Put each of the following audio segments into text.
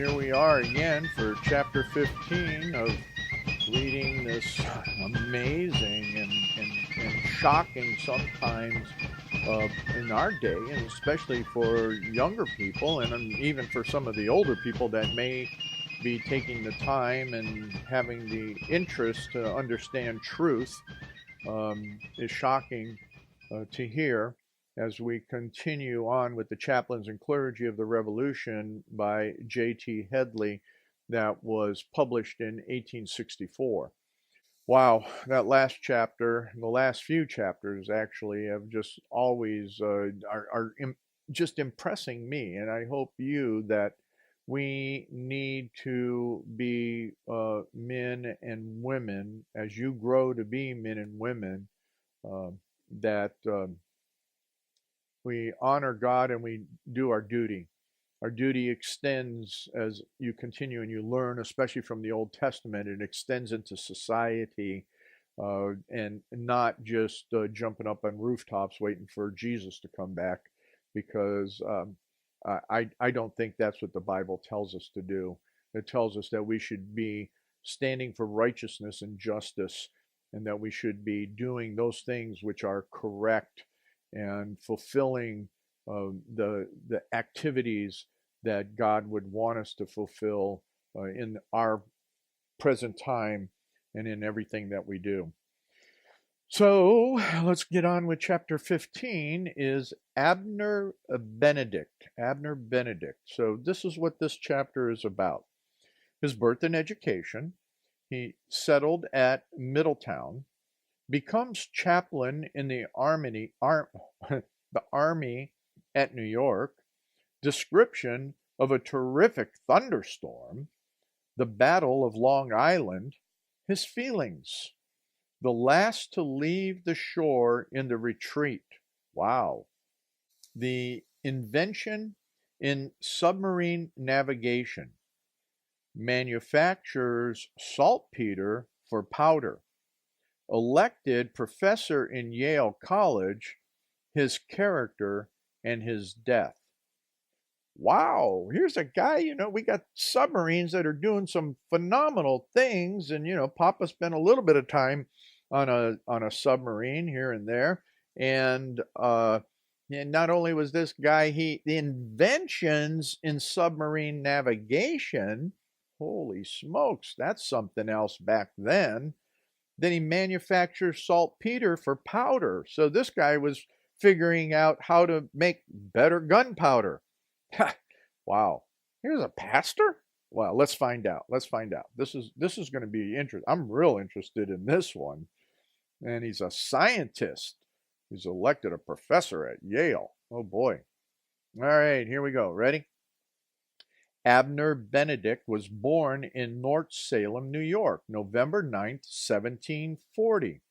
here we are again for chapter 15 of reading this amazing and shocking sometimes in our day, and especially for younger people and even for some of the older people that may be taking the time and having the interest to understand truth. Is shocking to hear as we continue on with the Chaplains and Clergy of the Revolution by J.T. Headley that was published in 1864. Wow, that last chapter, the last few chapters actually have just always just impressing me, and I hope you, that we need to be men and women as you grow to be men and women, that we honor God and we do our duty. Our duty extends as you continue and you learn, especially from the Old Testament. It extends into society, and not just jumping up on rooftops waiting for Jesus to come back, because I don't think that's what the Bible tells us to do. It tells us that we should be standing for righteousness and justice, and that we should be doing those things which are correct and fulfilling the activities that God would want us to fulfill in our present time and in everything that we do. So let's get on with chapter 15 is Abner Benedict. Abner Benedict. So this is what this chapter is about. His birth and education. He settled at Middletown, becomes chaplain in the army at New York, description of a terrific thunderstorm, the Battle of Long Island, his feelings, the last to leave the shore in the retreat. Wow. The invention in submarine navigation, manufactures saltpeter for powder, elected professor in Yale College, his character, and his death. Wow, here's a guy, we got submarines that are doing some phenomenal things, and Papa spent a little bit of time on a submarine here and there, and not only was this guy, the inventions in submarine navigation, holy smokes, that's something else back then. Then he manufactures saltpeter for powder. So this guy was figuring out how to make better gunpowder. Wow. Here's a pastor? Well, let's find out. This is going to be interesting. I'm real interested in this one. And he's a scientist. He's elected a professor at Yale. Oh boy. All right, here we go. Ready? Abner Benedict was born in North Salem, New York, November 9th, 1740.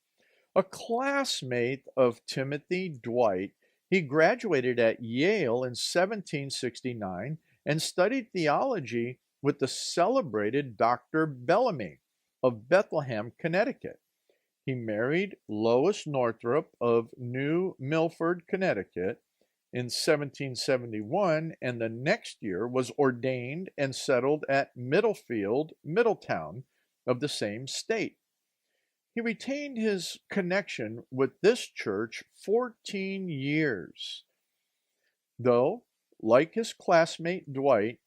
A classmate of Timothy Dwight, he graduated at Yale in 1769 and studied theology with the celebrated Dr. Bellamy of Bethlehem, Connecticut. He married Lois Northrop of New Milford, Connecticut in 1771, and the next year was ordained and settled at Middletown of the same state. He retained his connection with this church 14 years, though, like his classmate Dwight,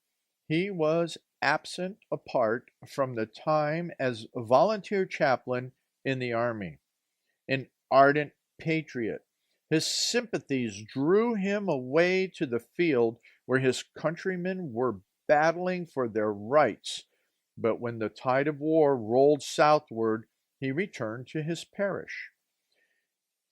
he was absent apart from the time as a volunteer chaplain in the Army. An ardent patriot, his sympathies drew him away to the field where his countrymen were battling for their rights. But when the tide of war rolled southward, he returned to his parish.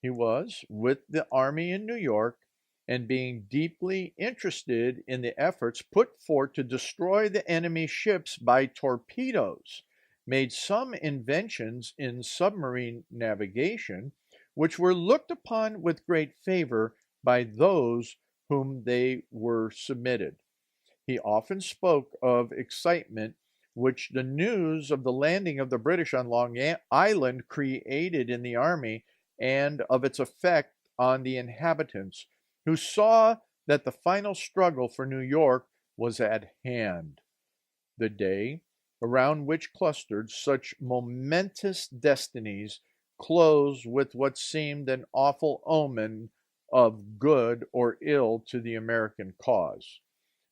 He was with the army in New York, and being deeply interested in the efforts put forth to destroy the enemy ships by torpedoes, made some inventions in submarine navigation, which were looked upon with great favor by those whom they were submitted. He often spoke of excitement which the news of the landing of the British on Long Island created in the army, and of its effect on the inhabitants, who saw that the final struggle for New York was at hand. The day around which clustered such momentous destinies closed with what seemed an awful omen of good or ill to the American cause.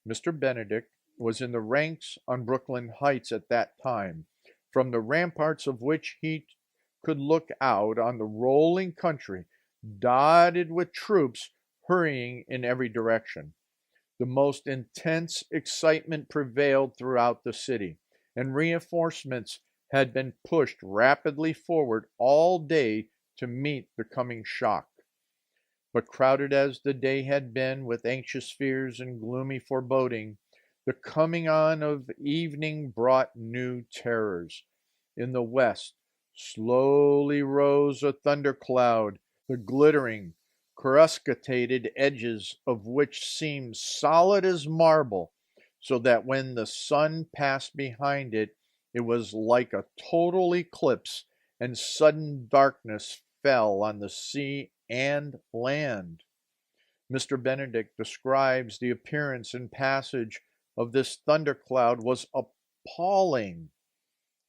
Mr. Benedict was in the ranks on Brooklyn Heights at that time, from the ramparts of which he could look out on the rolling country, dotted with troops hurrying in every direction. The most intense excitement prevailed throughout the city, and reinforcements had been pushed rapidly forward all day to meet the coming shock. But crowded as the day had been with anxious fears and gloomy foreboding, the coming on of evening brought new terrors. In the west slowly rose a thundercloud, the glittering, coruscated edges of which seemed solid as marble, so that when the sun passed behind it, it was like a total eclipse, and sudden darkness fell on the sea and land. Mr. Benedict describes the appearance and passage of this thundercloud was appalling.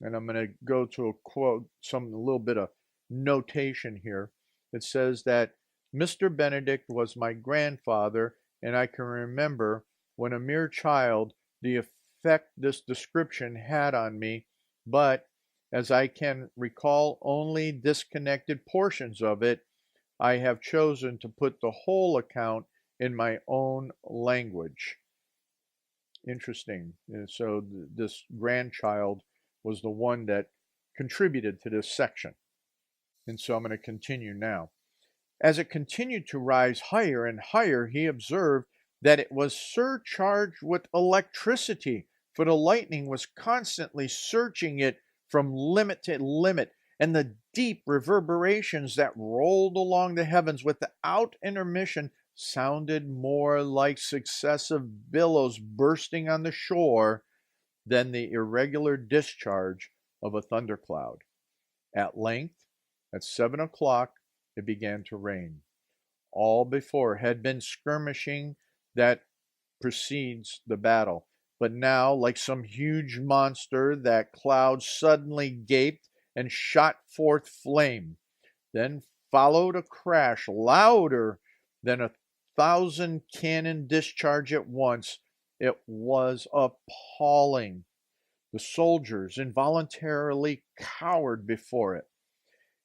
And I'm going to go to a quote, a little bit of notation here. It says that Mr. Benedict was my grandfather, and I can remember when a mere child the effect this description had on me, but as I can recall only disconnected portions of it, I have chosen to put the whole account in my own language. Interesting. And so this grandchild was the one that contributed to this section. And so I'm going to continue now. As it continued to rise higher and higher, he observed that it was surcharged with electricity, for the lightning was constantly searching it from limit to limit, and the deep reverberations that rolled along the heavens without intermission sounded more like successive billows bursting on the shore than the irregular discharge of a thundercloud. At length, at 7 o'clock, it began to rain. All before had been skirmishing that precedes the battle, but now, like some huge monster, that cloud suddenly gaped and shot forth flame. Then followed a crash louder than 1,000 cannon discharge at once. It was appalling. The soldiers involuntarily cowered before it.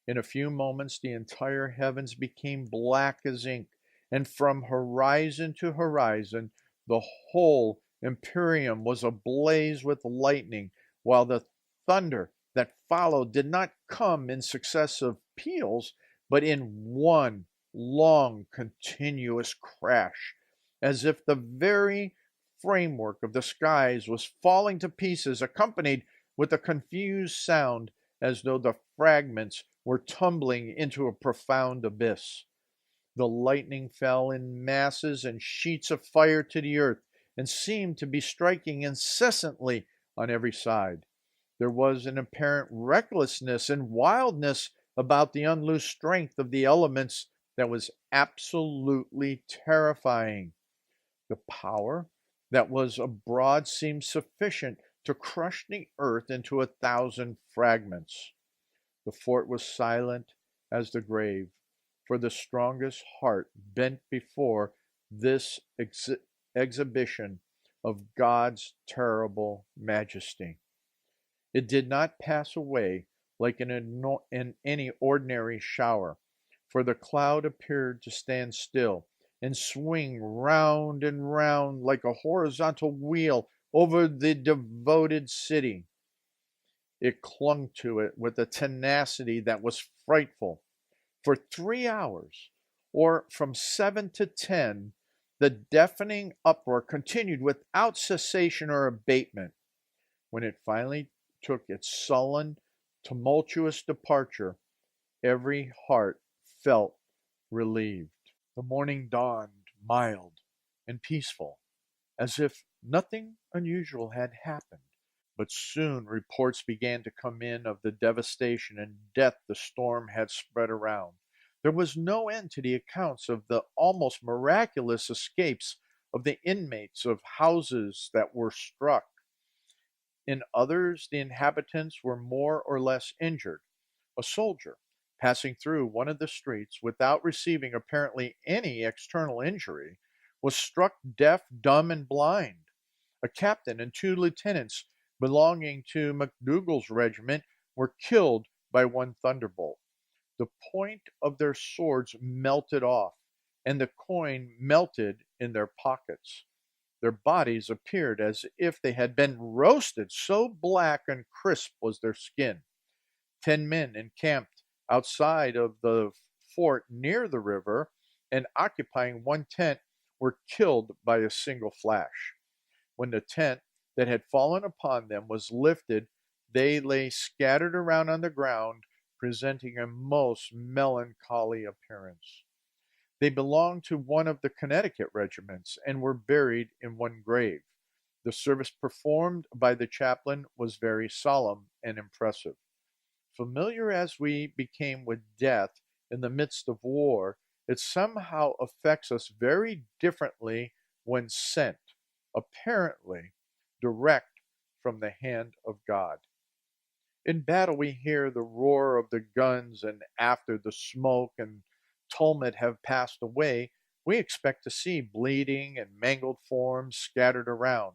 In a few moments, the entire heavens became black as ink, and from horizon to horizon, the whole imperium was ablaze with lightning, while the thunder that followed did not come in successive peals, but in one long, continuous crash, as if the very framework of the skies was falling to pieces, accompanied with a confused sound as though the fragments were tumbling into a profound abyss. The lightning fell in masses and sheets of fire to the earth, and seemed to be striking incessantly on every side. There was an apparent recklessness and wildness about the unloosed strength of the elements that was absolutely terrifying. The power that was abroad seemed sufficient to crush the earth into 1,000 fragments. The fort was silent as the grave, for the strongest heart bent before this exhibition of God's terrible majesty. It did not pass away like in any ordinary shower, for the cloud appeared to stand still and swing round and round like a horizontal wheel over the devoted city. It clung to it with a tenacity that was frightful. For 3 hours, or from 7 to 10, the deafening uproar continued without cessation or abatement. When it finally took its sullen, tumultuous departure, every heart felt relieved. The morning dawned mild and peaceful, as if nothing unusual had happened. But soon reports began to come in of the devastation and death the storm had spread around. There was no end to the accounts of the almost miraculous escapes of the inmates of houses that were struck. In others, the inhabitants were more or less injured. A soldier, passing through one of the streets without receiving apparently any external injury, was struck deaf, dumb, and blind. A captain and two lieutenants belonging to McDougall's regiment were killed by one thunderbolt. The point of their swords melted off, and the coin melted in their pockets. Their bodies appeared as if they had been roasted, so black and crisp was their skin. 10 men encamped outside of the fort near the river and occupying one tent were killed by a single flash. When the tent that had fallen upon them was lifted, they lay scattered around on the ground, presenting a most melancholy appearance. They belonged to one of the Connecticut regiments and were buried in one grave. The service performed by the chaplain was very solemn and impressive. Familiar as we became with death in the midst of war, it somehow affects us very differently when sent, apparently direct from the hand of God. In battle, we hear the roar of the guns, and after the smoke and tumult have passed away, we expect to see bleeding and mangled forms scattered around.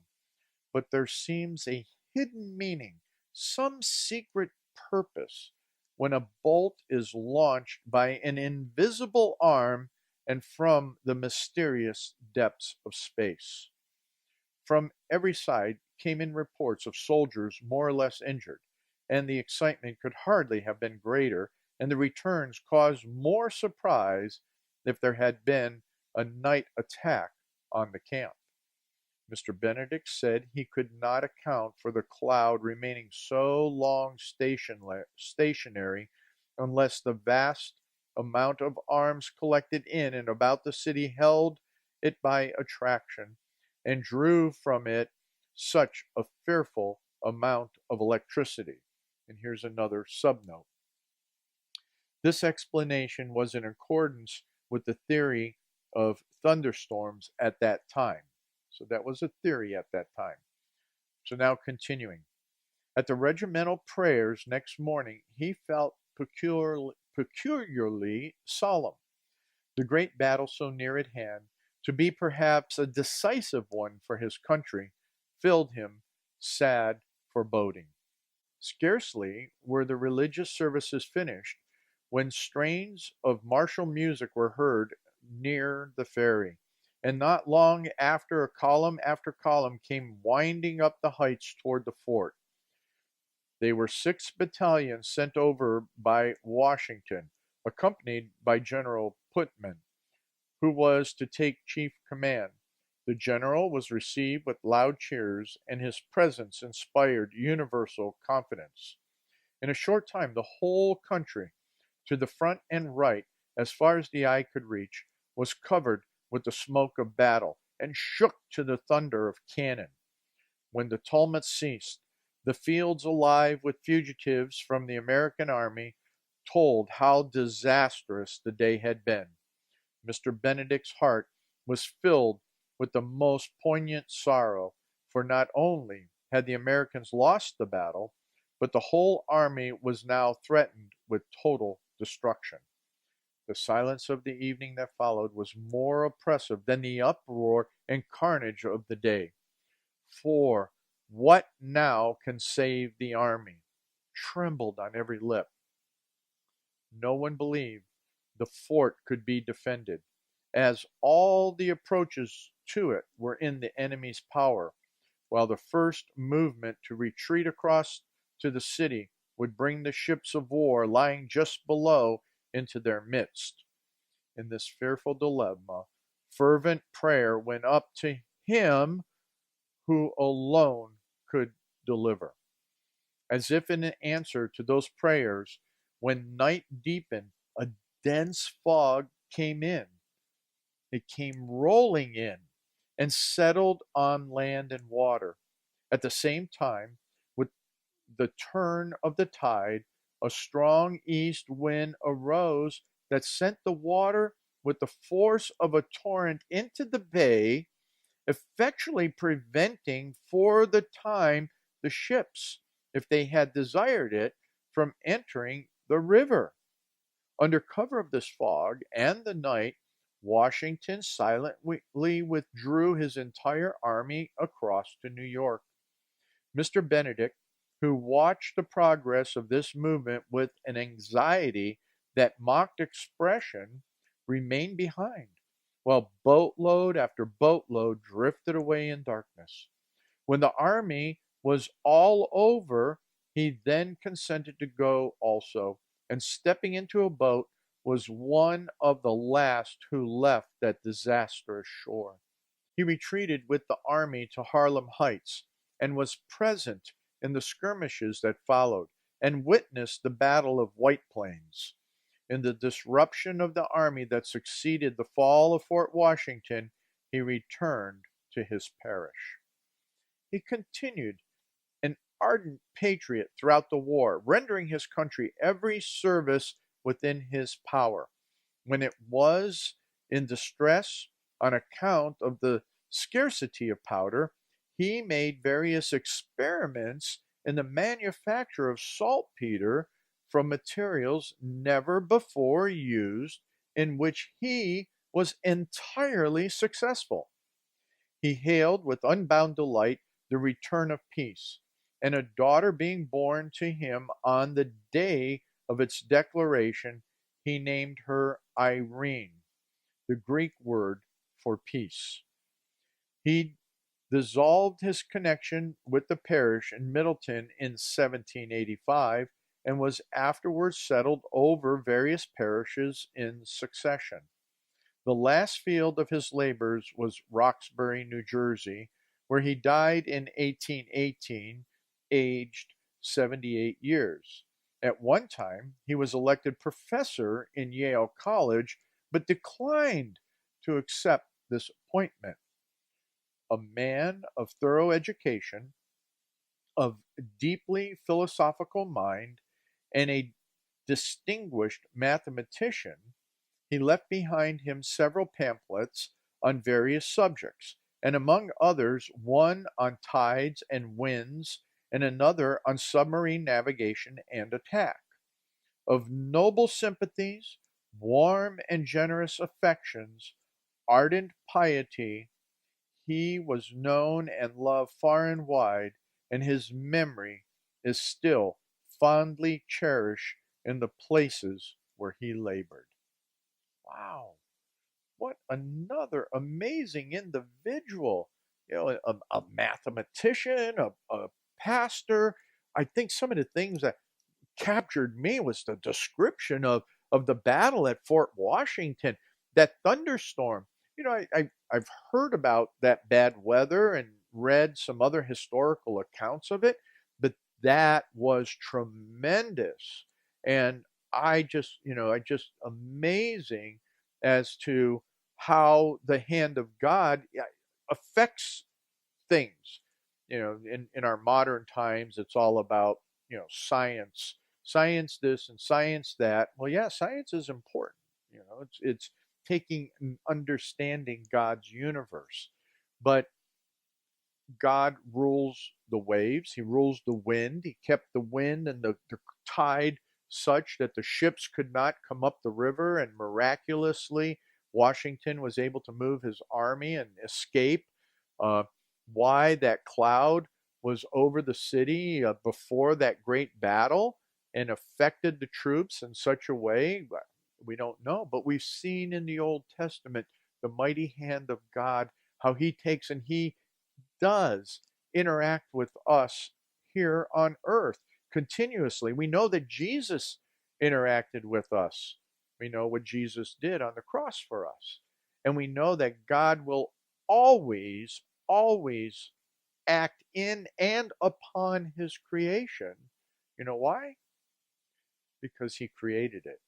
But there seems a hidden meaning, some secret purpose, when a bolt is launched by an invisible arm and from the mysterious depths of space. From every side came in reports of soldiers more or less injured, and the excitement could hardly have been greater, and the returns caused more surprise if there had been a night attack on the camp. Mr. Benedict said he could not account for the cloud remaining so long stationary unless the vast amount of arms collected in and about the city held it by attraction and drew from it such a fearful amount of electricity. And here's another subnote. This explanation was in accordance with the theory of thunderstorms at that time. So that was a theory at that time. So now continuing. At the regimental prayers next morning, he felt peculiarly solemn. The great battle so near at hand, to be perhaps a decisive one for his country, filled him sad foreboding. Scarcely were the religious services finished when strains of martial music were heard near the ferry, and not long after after column came winding up the heights toward the fort. They were 6 battalions sent over by Washington, accompanied by General Putnam, who was to take chief command. The general was received with loud cheers, and his presence inspired universal confidence. In a short time, the whole country, to the front and right, as far as the eye could reach, was covered with the smoke of battle, and shook to the thunder of cannon. When the tumult ceased, the fields alive with fugitives from the American army told how disastrous the day had been. Mr. Benedict's heart was filled with the most poignant sorrow, for not only had the Americans lost the battle, but the whole army was now threatened with total destruction. The silence of the evening that followed was more oppressive than the uproar and carnage of the day. For what now can save the army? Trembled on every lip. No one believed the fort could be defended, as all the approaches to it were in the enemy's power, while the first movement to retreat across to the city would bring the ships of war lying just below into their midst. In this fearful dilemma, fervent prayer went up to him who alone could deliver. As if in answer to those prayers, when night deepened, a dense fog came in. It came rolling in and settled on land and water. At the same time, with the turn of the tide, a strong east wind arose that sent the water with the force of a torrent into the bay, effectually preventing for the time the ships, if they had desired it, from entering the river. Under cover of this fog and the night, Washington silently withdrew his entire army across to New York. Mr. Benedict, who watched the progress of this movement with an anxiety that mocked expression, remained behind, while boatload after boatload drifted away in darkness. When the army was all over, he then consented to go also, and stepping into a boat, was one of the last who left that disastrous shore. He retreated with the army to Harlem Heights, and was present in the skirmishes that followed, and witnessed the Battle of White Plains. In the disruption of the army that succeeded the fall of Fort Washington, he returned to his parish. He continued an ardent patriot throughout the war, rendering his country every service within his power. When it was in distress on account of the scarcity of powder, he made various experiments in the manufacture of saltpeter from materials never before used, in which he was entirely successful. He hailed with unbounded delight the return of peace, and a daughter being born to him on the day of its declaration, he named her Irene, the Greek word for peace. He dissolved his connection with the parish in Middletown in 1785 and was afterwards settled over various parishes in succession. The last field of his labors was Roxbury, New Jersey, where he died in 1818, aged 78 years. At one time, he was elected professor in Yale College, but declined to accept this appointment. A man of thorough education, of deeply philosophical mind, and a distinguished mathematician, he left behind him several pamphlets on various subjects, and among others one on tides and winds, and another on submarine navigation and attack. Of noble sympathies, warm and generous affections, ardent piety, he was known and loved far and wide, and his memory is still fondly cherished in the places where he labored. Wow, what another amazing individual! A mathematician, a pastor. I think some of the things that captured me was the description of the battle at Fort Washington, that thunderstorm. I've heard about that bad weather and read some other historical accounts of it, but that was tremendous. And I just amazing as to how the hand of God affects things. In our modern times, it's all about, science this and science that. Well, yeah, science is important. It's taking and understanding God's universe. But God rules the waves, He rules the wind, He kept the wind and the tide such that the ships could not come up the river, and miraculously, Washington was able to move his army and escape. Uh, why that cloud was over the city before that great battle and affected the troops in such a way, we don't know. But we've seen in the Old Testament the mighty hand of God, how He takes and He does interact with us here on earth continuously. We know that Jesus interacted with us. We know what Jesus did on the cross for us. And we know that God will always, always act in and upon His creation. You know why? Because He created it.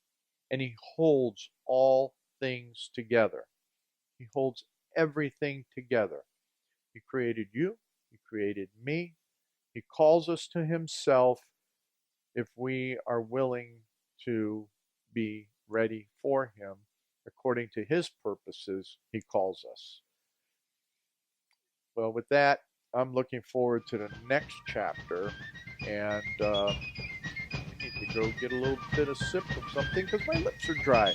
And He holds all things together. He holds everything together. He created you. He created me. He calls us to Himself if we are willing to be ready for Him. According to His purposes, He calls us. Well, with that, I'm looking forward to the next chapter, and I need to go get a little bit of sip of something because my lips are dry,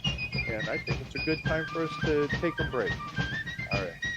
and I think it's a good time for us to take a break. All right.